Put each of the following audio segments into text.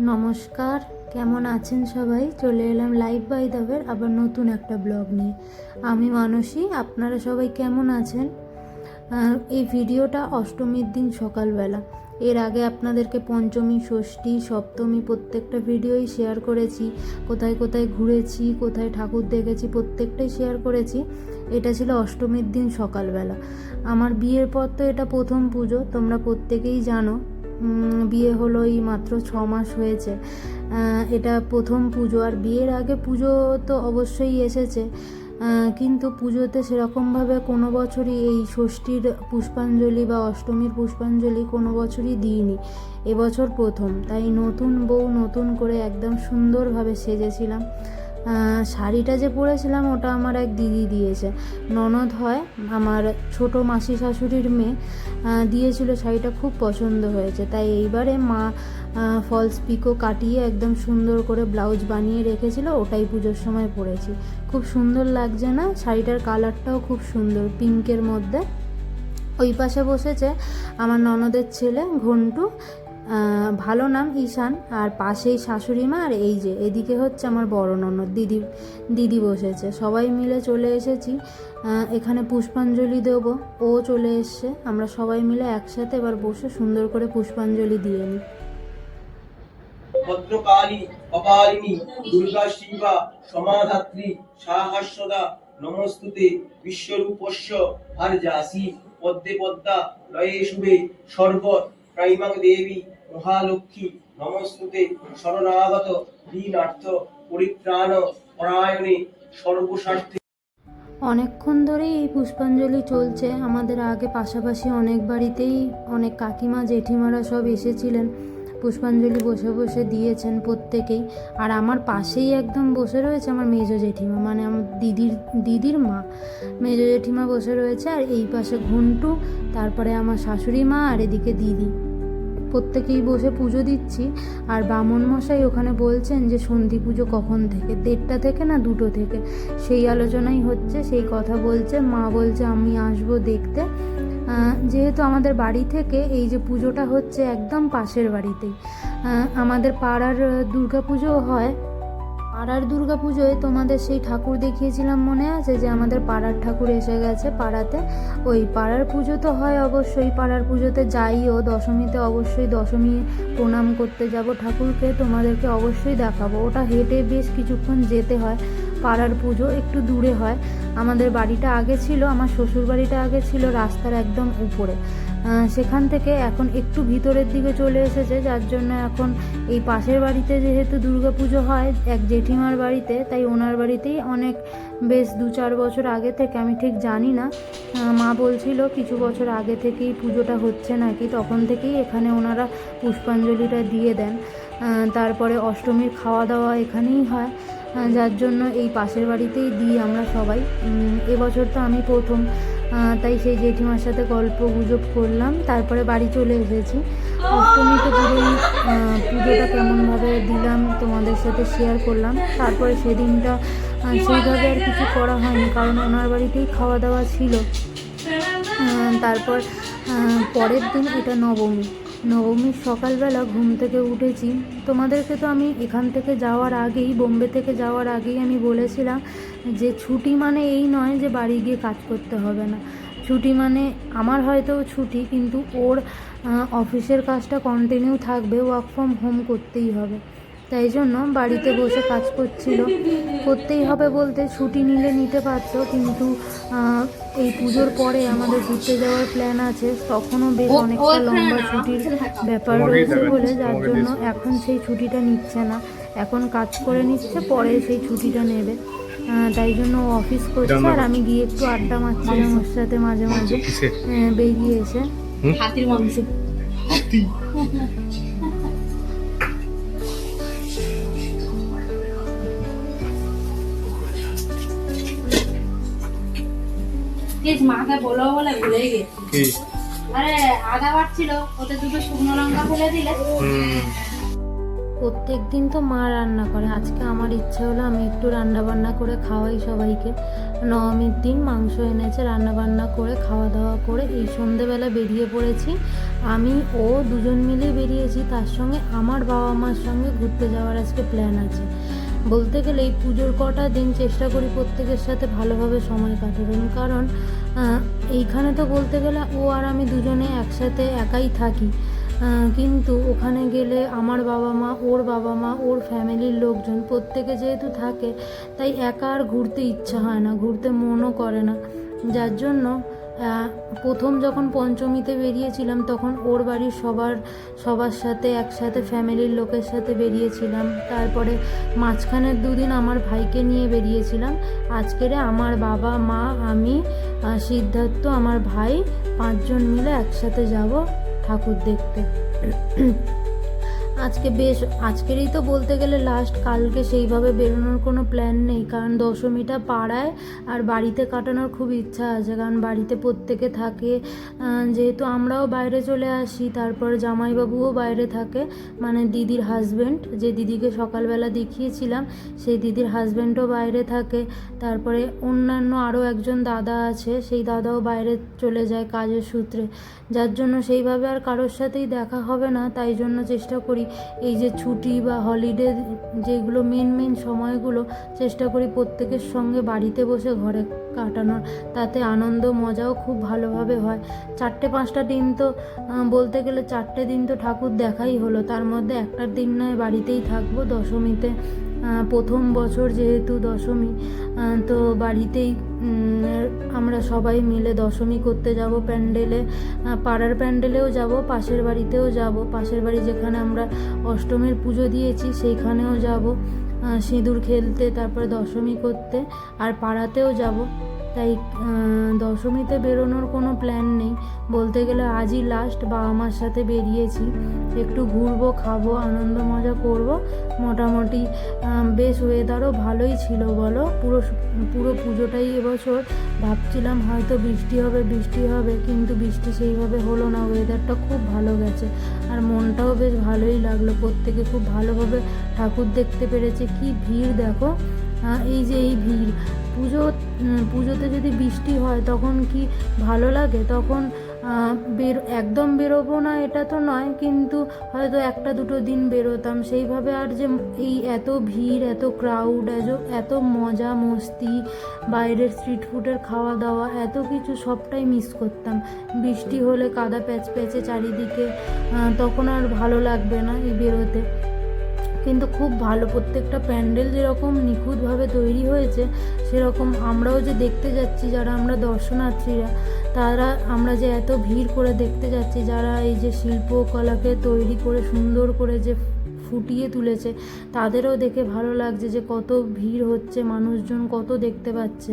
নমস্কার, কেমন আছেন সবাই? চলে এলাম লাইভ বাই দাবের আবার নতুন একটা ব্লগ নিয়ে। আমি মানসী, আপনারা সবাই কেমন আছেন? এই ভিডিওটা অষ্টমীর দিন সকালবেলা। এর আগে আপনাদেরকে পঞ্চমী, ষষ্ঠী, সপ্তমী প্রত্যেকটা ভিডিওই শেয়ার করেছি। কোথায় কোথায় ঘুরেছি, কোথায় ঠাকুর দেখেছি প্রত্যেকটাই শেয়ার করেছি। এটা ছিল অষ্টমীর দিন সকালবেলা। আমার বিয়ের পর তো এটা প্রথম পুজো, তোমরা প্রত্যেকেই জানো। বিয়ে হলো এই মাত্র 6 মাস হয়েছে। এটা প্রথম পুজো। আর বিয়ের আগে পুজো তো অবশ্যই এসেছে, কিন্তু পুজোতে সেরকমভাবে কোনো বছরই এই ষষ্ঠীর পুষ্পাঞ্জলি বা অষ্টমীর পুষ্পাঞ্জলি কোনো বছরই দিইনি। এবছর প্রথম, তাই নতুন বউ নতুন করে একদম সুন্দরভাবে সেজেছিলাম। শাড়িটা যে পরেছিলাম ওটা আমার এক দিদি দিয়েছে, ননদ হয় আমার, ছোট মাসি শাশুড়ির মেয়ে দিয়েছিল। শাড়িটা খুব পছন্দ হয়েছে, তাই এইবারে মা ফলস পিকো কাটিয়ে একদম সুন্দর করে ব্লাউজ বানিয়ে রেখেছিল, ওটাই পুজোর সময় পরেছি। খুব সুন্দর লাগছে না? শাড়িটার কালারটাও খুব সুন্দর, পিঙ্কের মধ্যে। ওই পাশে বসেছে আমার ননদের ছেলে ঘন্টু, ভালো নাম ঈশান। আর পাশেই শাশুড়ি মা, আর এই যে এদিকে হচ্ছে আমার বড় ননদ দিদি বসেছে। সবাই মিলে চলে এসেছি এখানে পুষ্পাঞ্জলি দেব। ও চলে এসছে, আমরা সবাই মিলে একসাথে এবার বসে সুন্দর করে পুষ্পাঞ্জলি দিয়ে নিই। ভদ্রকালী অকালিনী দুর্গা শিবা সমাধাত্রী সাহস্রদা নমস্তুতে বিশ্বরূপস্য ভার্যাসি পদ্মে পদ্মা লয়ে শুভে সর্ব প্রাইমাং দেবী মহালক্ষ্মী নমস্তুতে শরণাগত দীনার্থ পরিত্রাণ পরায়ণে সর্বস্বার্থে। অনেকক্ষণ ধরেই এই পুষ্পাঞ্জলি চলছে আমাদের। আগে পাশাপাশি অনেক বাড়িতেই অনেক কাকিমা জেঠিমারা সব এসেছিলেন, পুষ্পাঞ্জলি বসে বসে দিয়েছেন প্রত্যেকেই। আর আমার পাশেই একদম বসে রয়েছে আমার মেজো জেঠিমা, মানে আমার দিদির মা, মেজো জেঠিমা বসে রয়েছে। আর এই পাশে ঘন্টু, তারপরে আমার শাশুড়ি মা, আর এদিকে দিদি। প্রত্যেকেই বসে পুজো দিচ্ছি। আর বামন মশাই ওখানে বলছেন যে সন্ধি পুজো কখন থেকে, 1:30 থেকে না 2টো থেকে, সেই আলোচনাই হচ্ছে, সেই কথা বলছে। মা বলছে আমি আসবো দেখতে। যেহেতু আমাদের বাড়ি থেকে এই যে পুজোটা হচ্ছে একদম পাশের বাড়িতেই। আমাদের পাড়ার দুর্গা পুজো হয়। পাড়ার দুর্গা পুজোয় তোমাদের সেই ঠাকুর দেখিয়েছিলাম, মনে আছে? যে আমাদের পাড়ার ঠাকুর এসে গেছে পাড়াতে। ওই পাড়ার পুজো তো হয় অবশ্যই, পাড়ার পুজোতে যাইও। দশমীতে অবশ্যই দশমী প্রণাম করতে যাব ঠাকুরকে, তোমাদেরকে অবশ্যই দেখাবো। ওটা হেঁটে বেশ কিছুক্ষণ যেতে হয়। পাড়ার পুজো একটু দূরে হয়। আমাদের বাড়িটা আগে ছিল, আমার শ্বশুর বাড়িটা আগে ছিল রাস্তার একদম উপরে। সেখান থেকে এখন একটু ভিতরের দিকে চলে এসেছে, যার জন্য এখন এই পাশের বাড়িতে যেহেতু দুর্গা পুজো হয় এক জেঠিমার বাড়িতে, তাই ওনার বাড়িতেই অনেক বেশ 2-4 বছর আগে থেকে, আমি ঠিক জানি না, মা বলছিল কিছু বছর আগে থেকেই পুজোটা হচ্ছে নাকি, তখন থেকেই এখানে ওনারা পুষ্পাঞ্জলিটা দিয়ে দেন। তারপরে অষ্টমীর খাওয়া দাওয়া এখানেই হয়, যার জন্য এই পাশের বাড়িতেই দিই আমরা সবাই। এবছর তো আমি প্রথম, তাই সেই জেঠিমার সাথে গল্প গুজব করলাম, তারপরে বাড়ি চলে এসেছি। অষ্টমীতে পুরোই পুজোটা কেমনভাবে দিলাম তোমাদের সাথে শেয়ার করলাম। তারপরে সেদিনটা সেইভাবে আর কিছু করা হয়নি, কারণ ওনার বাড়িতেই খাওয়া দাওয়া ছিল। তারপর পরের দিন এটা নবমীর সকালবেলা ঘুম থেকে উঠেছি। তোমাদেরকে তো আমি এখান থেকে যাওয়ার আগেই, বোম্বে থেকে যাওয়ার আগেই আমি বলেছিলাম যে ছুটি মানে এই নয় যে বাড়ি গিয়ে কাজ করতে হবে না। ছুটি মানে আমার হয়তো ছুটি, কিন্তু ওর অফিসের কাজটা কন্টিনিউ থাকবে, ওয়ার্ক ফ্রম হোম করতেই হবে। তাই জন্য বাড়িতে বসে কাজ করছিল। করতেই হবে বলতে ছুটি নিতে পারতো, কিন্তু এই পুজোর পরে আমাদের ঘুরতে যাওয়ার প্ল্যান আছে, তখনও বেশ অনেকটা লম্বা ছুটির ব্যাপার রয়েছে বলে, যার জন্য এখন সেই ছুটিটা নিচ্ছে না, এখন কাজ করে নিচ্ছে, পরে সেই ছুটিটা নেবে। তাই জন্য ও অফিস করছে, আর আমি গিয়ে একটু আড্ডা মারছিলাম ওর সাথে মাঝে মাঝে বেরিয়ে এসে। হাতির মাংস। মাথায় বলো বলে ভুলে গেছি। আরে আদা বাটছিল, ওতে 2টো শুকনো লঙ্কা ফেলে দিলে। প্রত্যেক দিন তো মা রান্না করে, আজকে আমার ইচ্ছা হলো আমি একটু রান্না বান্না করে খাওয়াই সবাইকে। নবমীর দিন মাংস এনেছে, রান্নাবান্না করে খাওয়া দাওয়া করে এই সন্ধেবেলা বেরিয়ে পড়েছি। আমি ও দুজন মিলে বেরিয়েছি, তার সঙ্গে আমার বাবা মার সঙ্গে ঘুরতে যাওয়ার আজকে প্ল্যান আছে। বলতে গেলে এই পুজোর কটা দিন চেষ্টা করি প্রত্যেকের সাথে ভালোভাবে সময় কাটাবেন, কারণ এইখানে তো বলতে গেলে ও আর আমি দুজনে একসাথে একাই থাকি, কিন্তু ওখানে গেলে আমার বাবা মা, ওর ফ্যামিলির লোকজন প্রত্যেকে যেহেতু থাকে, তাই একা আর ঘুরতে ইচ্ছা হয় না, ঘুরতে মনও করে না। যার জন্য প্রথম যখন পঞ্চমীতে বেরিয়েছিলাম তখন ওর বাড়ির সবার সাথে একসাথে ফ্যামিলির লোকের সাথে বেরিয়েছিলাম। তারপরে মাঝখানের দুদিন আমার ভাইকে নিয়ে বেরিয়েছিলাম। আজকেরে আমার বাবা মা, আমি, সিদ্ধার্থ, আমার ভাই 5 জন মিলে একসাথে যাব ঠাকুর দেখতে। আজকেরই তো বলতে গেলে লাস্ট, কালকে সেইভাবে বেরোনোর কোনো প্ল্যান নেই, কারণ দশমীটা পাড়ায় আর বাড়িতে কাটানোর খুব ইচ্ছা আছে, কারণ বাড়িতে প্রত্যেকে থাকে, যেহেতু আমরাও বাইরে চলে আসি, তারপর জামাইবাবুও বাইরে থাকে, মানে দিদির হাজব্যান্ড, যে দিদিকে সকালবেলা দেখিয়েছিলাম সেই দিদির হাজব্যান্ডও বাইরে থাকে, তারপরে অন্যান্য আরও একজন দাদা আছে, সেই দাদাও বাইরে চলে যায় কাজের সূত্রে, যার জন্য সেইভাবে আর কারোর সাথেই দেখা হবে না। তাই জন্য চেষ্টা করি এই যে ছুটি বা হলিডে যেগুলো মেন সময়গুলো চেষ্টা করি প্রত্যেকের সঙ্গে বাড়িতে বসে ঘরে কাটানোর, তাতে আনন্দ মজাও খুব ভালোভাবে হয়। 4-5টা দিন তো বলতে গেলে 4টে দিন তো ঠাকুর দেখাই হলো, তার মধ্যে একটা দিন নয় বাড়িতেই থাকবো দশমীতে, প্রথম বছর যেহেতু দশমী, তো বাড়িতেই আমরা সবাই মিলে দশমী করতে যাব প্যান্ডেলে, পাড়ার প্যান্ডেলেও যাব, পাশের বাড়িতেও যাব, পাশের বাড়ি যেখানে আমরা অষ্টমীর পুজো দিয়েছি সেইখানেও যাব সিঁদুর খেলতে, তারপরে দশমী করতে, আর পাড়াতেও যাব। তাই দশমীতে বেরোনোর কোনো প্ল্যান নেই, বলতে গেলে আজই লাস্ট। বাবা মার সাথে বেরিয়েছি, একটু ঘুরবো, খাবো, আনন্দ মজা করব। মোটামুটি বেশ ওয়েদারও ভালোই ছিল বলো, পুরো পুজোটাই এবছর ভাবছিলাম হয়তো বৃষ্টি হবে, কিন্তু বৃষ্টি সেইভাবে হলো না, ওয়েদারটা খুব ভালো গেছে, আর মনটাও বেশ ভালোই লাগলো, প্রত্যেকে খুব ভালোভাবে ঠাকুর দেখতে পেরেছে। কি ভিড় দেখো, এই যে এই ভিড়, পুজোতে যদি বৃষ্টি হয় তখন কি ভালো লাগে, তখন একদম বেরোবো না এটা তো নয়, কিন্তু হয়তো 1-2 দিন বেরোতাম, সেইভাবে আর যে এই এত ভিড়, এত ক্রাউড, এত মজা মস্তি, বাইরের স্ট্রিট ফুডের খাওয়া দাওয়া, এত কিছু সবটাই মিস করতাম। বৃষ্টি হলে কাদা প্যাচে চারিদিকে, তখন আর ভালো লাগবে না এই বেরোতে। কিন্তু খুব ভালো, প্রত্যেকটা প্যান্ডেল যেরকম নিখুঁতভাবে তৈরি হয়েছে, সেরকম আমরাও যে দেখতে যাচ্ছি, যারা আমরা দর্শনার্থীরা, আমরা যে এত ভিড় করে দেখতে যাচ্ছি, যারা এই যে শিল্পকলাকে তৈরি করে সুন্দর করে যে ফুটিয়ে তুলেছে, তাদেরও দেখে ভালো লাগছে যে কত ভিড় হচ্ছে, মানুষজন কত দেখতে পাচ্ছে।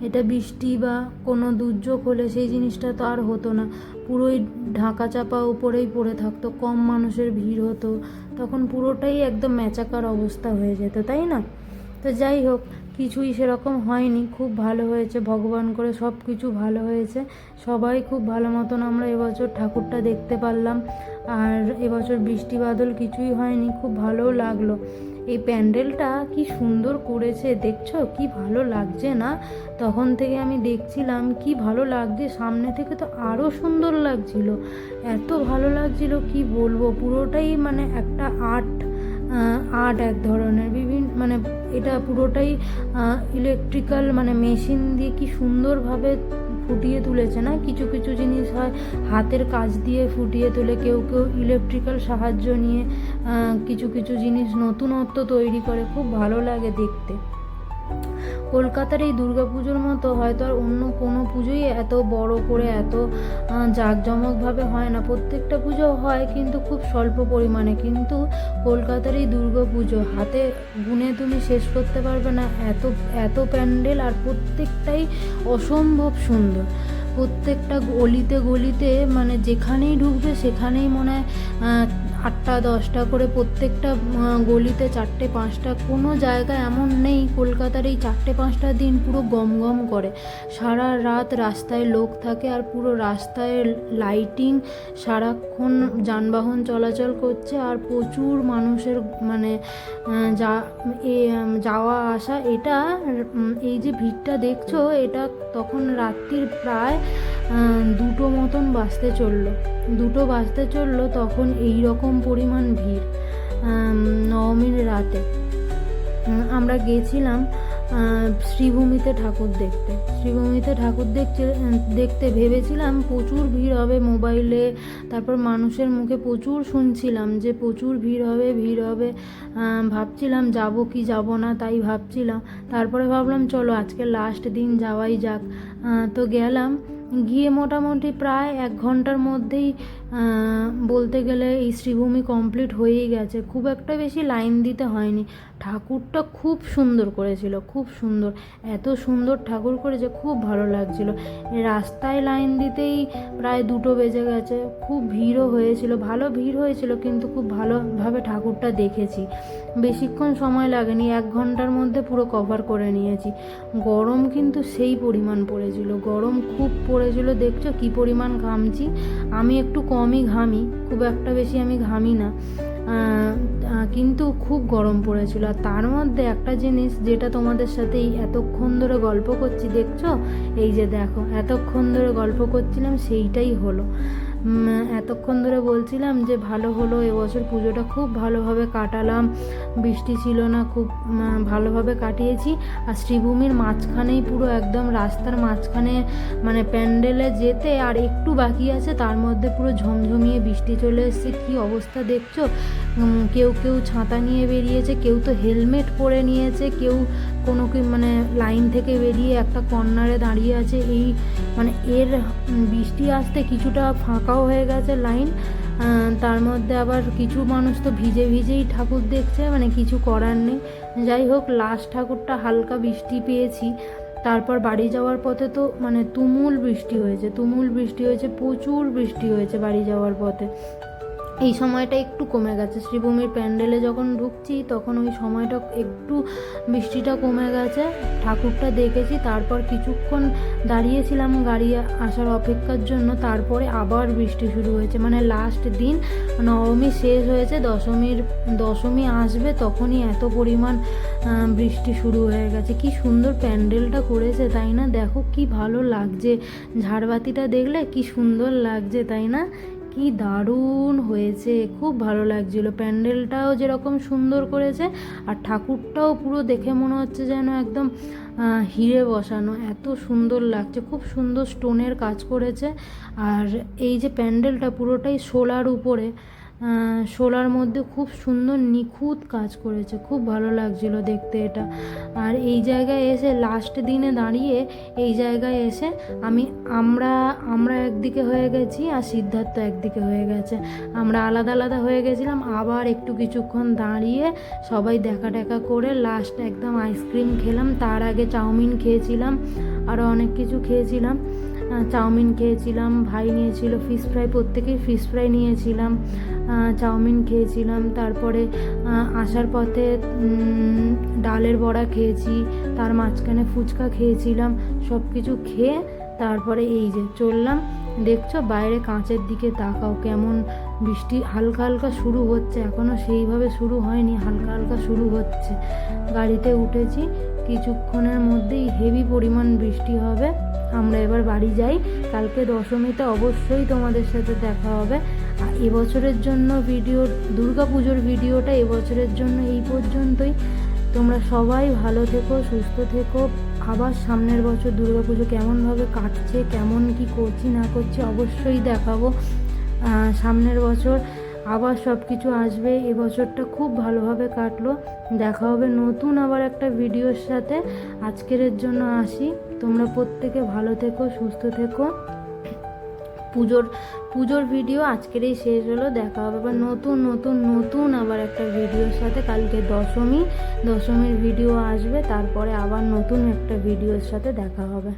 এটা বৃষ্টি বা কোনো দুর্যোগ হলে সেই জিনিসটা তো আর হতো না, পুরোই ঢাকা চাপা উপরেই পড়ে থাকতো, কম মানুষের ভিড় হতো, তখন পুরোটাই একদম ম্যাচাকার অবস্থা হয়ে যেত, তাই না? তো যাই হোক, কিছুই সেরকম হয়নি, খুব ভালো হয়েছে, ভগবান করে সব কিছু ভালো হয়েছে, সবাই খুব ভালো মতন আমরা এবছর ঠাকুরটা দেখতে পারলাম, আর এবছর বৃষ্টি বাদল কিছুই হয়নি, খুব ভালোও লাগলো। এই প্যান্ডেলটা কি সুন্দর করেছে দেখছো, কি ভালো লাগছে না? তখন থেকে আমি দেখছিলাম কি ভালো লাগছে, সামনে থেকে তো আরও সুন্দর লাগছিল, এত ভালো লাগছিল কি বলবো, পুরোটাই মানে একটা আর্ট এক ধরনের, মানে এটা পুরোটাই ইলেকট্রিক্যাল, মানে মেশিন দিয়ে কি সুন্দরভাবে ফুটিয়ে তুলেছে না। কিছু কিছু জিনিস হয় হাতের কাজ দিয়ে ফুটিয়ে তোলে, কেউ ইলেকট্রিক্যাল সাহায্য নিয়ে কিছু কিছু জিনিস নতুনত্ব তৈরি করে, খুব ভালো লাগে দেখতে। কলকাতার এই দুর্গাপুজোর মতো হয়তো আর অন্য কোনো পুজোই এত বড় করে, এত জাঁকজমকভাবে হয় না, প্রত্যেকটা পুজো হয় কিন্তু খুব স্বল্প পরিমাণে, কিন্তু কলকাতার এই দুর্গাপুজো হাতে গুনে তুমি শেষ করতে পারবে না, এত প্যান্ডেল, আর প্রত্যেকটাই অসম্ভব সুন্দর। প্রত্যেকটা গলিতে মানে যেখানেই ঢুকবে সেখানেই মনে হয় 8টা-10টা করে প্রত্যেকটা গলিতে 4টে-5টা, কোনো জায়গা এমন নেই কলকাতার এই 4টে-5টা দিন পুরো গম গম করে। সারা রাত রাস্তায় লোক থাকে আর পুরো রাস্তায় লাইটিং, সারাক্ষণ যানবাহন চলাচল করছে আর প্রচুর মানুষের মানে যাওয়া আসা। এটা এই যে ভিড়টা দেখছো, এটা তখন রাত্রির প্রায় 2টো মতন বাজতে চললো তখন এই রকম পরিমাণ ভিড়। নবমীর রাতে আমরা গেছিলাম শ্রীভূমিতে ঠাকুর দেখতে ভেবেছিলাম প্রচুর ভিড় হবে। মোবাইলে তারপর মানুষের মুখে প্রচুর শুনছিলাম যে প্রচুর ভিড় হবে। ভাবছিলাম যাব কি যাব না, তাই ভাবছিলাম। তারপরে ভাবলাম চলো আজকে লাস্ট দিন যাওয়াই যাক। তো গেলাম, গিয়ে মোটামুটি প্রায় 1 ঘন্টার মধ্যেই বলতে গেলে এই শ্রীভূমি কমপ্লিট হয়েই গেছে। খুব একটা বেশি লাইন দিতে হয়নি। ঠাকুরটা খুব সুন্দর করেছিল, খুব সুন্দর, এত সুন্দর ঠাকুর করেছে, খুব ভালো লাগছিল। রাস্তায় লাইন দিতেই প্রায় 2টো বেজে গেছে। খুব ভিড়ও হয়েছিল, ভালো ভিড় হয়েছিল, কিন্তু খুব ভালোভাবে ঠাকুরটা দেখেছি। বেশিক্ষণ সময় লাগেনি, 1 ঘন্টার মধ্যে পুরো কভার করে নিয়েছি। গরম কিন্তু সেই পরিমাণ পড়েছিল, গরম খুব পড়েছিল। দেখছো কি পরিমাণ ঘামছি। আমি একটু কমই ঘামি, খুব একটা বেশি আমি ঘামি না, কিন্তু খুব গরম পড়েছিল। আর তার মধ্যে একটা জিনিস যেটা তোমাদের সাথে এতক্ষণ ধরে গল্প করছি, দেখছো এই যে দেখো, এতক্ষণ ধরে গল্প করছিলাম সেইটাই হলো। এতক্ষণ ধরে বলছিলাম যে ভালো হলো, এবছর পুজোটা খুব ভালোভাবে কাটালাম, বৃষ্টি ছিল না, খুব ভালোভাবে কাটিয়েছি। আর শ্রীভূমির মাঝখানেই, পুরো একদম রাস্তার মাঝখানে, মানে প্যান্ডেলে যেতে আর একটু বাকি আছে, তার মধ্যে পুরো ঝমঝমিয়ে বৃষ্টি চলে এসেছে। কী অবস্থা দেখছো, কেউ ছাতা নিয়ে বেরিয়েছে, কেউ তো হেলমেট পরে নিয়েছে, কেউ কোনো মানে লাইন থেকে বেরিয়ে একটা কর্নারে দাঁড়িয়ে আছে। এই মানে এর বৃষ্টি আসতে কিছুটা ফাঁকাও হয়ে গেছে লাইন, তার মধ্যে আবার কিছু মানুষ তো ভিজেই ঠাকুর দেখছে, মানে কিছু করার নেই। যাই হোক, লাস্ট ঠাকুরটা হালকা বৃষ্টি পেয়েছি। তারপর বাড়ি যাওয়ার পথে তো মানে তুমুল বৃষ্টি হয়েছে, প্রচুর বৃষ্টি হয়েছে বাড়ি যাওয়ার পথে। এই সময়টা একটু কমে গেছে, শ্রীভূমির প্যান্ডেলে যখন ঢুকছি তখন ওই সময়টা একটু বৃষ্টিটা কমে গেছে। ঠাকুরটা দেখেছি, তারপর কিছুক্ষণ দাঁড়িয়েছিলাম গাড়ি আসার অপেক্ষার জন্য। তারপরে আবার বৃষ্টি শুরু হয়েছে, মানে লাস্ট দিন, নবমী শেষ হয়েছে, দশমী আসবে, তখনই এত পরিমাণ বৃষ্টি শুরু হয়ে গেছে। কি সুন্দর প্যান্ডেলটা করেছে, তাই না? দেখো কি ভালো লাগছে, ঝাড়বাতিটা দেখলে কি সুন্দর লাগছে, তাই না? কি দারুণ হয়েছে, খুব ভালো লাগছিল। প্যান্ডেলটাও যেরকম সুন্দর করেছে আর ঠাকুরটাও পুরো দেখে মনে হচ্ছে যেন একদম হিরে বসানো, এত সুন্দর লাগছে। খুব সুন্দর স্টোনের কাজ করেছে। আর এই যে প্যান্ডেলটা পুরোটাই শোলার উপরে, শোলার মধ্যে খুব সুন্দর নিখুঁত কাজ করেছে, খুব ভালো লাগছিল দেখতে এটা। আর এই জায়গায় এসে, লাস্ট দিনে দাঁড়িয়ে এই জায়গায় এসে আমরা একদিকে হয়ে গেছি আর সিদ্ধার্থ একদিকে হয়ে গেছে। আমরা আলাদা হয়ে গেছিলাম। আবার একটু কিছুক্ষণ দাঁড়িয়ে সবাই দেখা করে লাস্ট একদম আইসক্রিম খেলাম। তার আগে চাউমিন খেয়েছিলাম, আরও অনেক কিছু খেয়েছিলাম। চাউমিন খেয়েছিলাম, ভাই নিয়েছিল ফিশ ফ্রাই, প্রত্যেকেই ফিশ ফ্রাই নিয়েছিলাম, চাউমিন খেয়েছিলাম। তারপরে আসার পথে ডালের বড়া খেয়েছি, তার মাঝখানে ফুচকা খেয়েছিলাম। সব কিছু খেয়ে তারপরে এই যে চললাম। দেখছো বাইরে কাঁচের দিকে তাকাও, কেমন বৃষ্টি হালকা হালকা শুরু হচ্ছে, এখনও সেইভাবে শুরু হয়নি, হালকা হালকা শুরু হচ্ছে। গাড়িতে উঠেছি, কিছুক্ষণের মধ্যেই হেভি পরিমাণ বৃষ্টি হবে। আমরা এবার বাড়ি যাই। কালকে দশমীতে অবশ্যই তোমাদের সাথে দেখা হবে। আর এবছরের জন্য দুর্গাপুজোর ভিডিওটা এবছরের জন্য এই পর্যন্তই। তোমরা সবাই ভালো থেকো, সুস্থ থেকো। আবার সামনের বছর দুর্গাপুজো কেমনভাবে কাটছে, কেমন কি করছি না করছি অবশ্যই দেখাবো। সামনের বছর আবার সব কিছু আসবে। এবছরটা খুব ভালোভাবে কাটলো। দেখা হবে নতুন আবার একটা ভিডিওর সাথে। আজকের জন্য আসি। তোমরা প্রত্যেকে ভালো থেকো, সুস্থ থেকো। পুজোর ভিডিও আজকেরই শেষ হলো। দেখা হবে আবার নতুন আবার একটা ভিডিওর সাথে। কালকে দশমীর ভিডিও আসবে, তারপরে আবার নতুন একটা ভিডিওর সাথে দেখা হবে।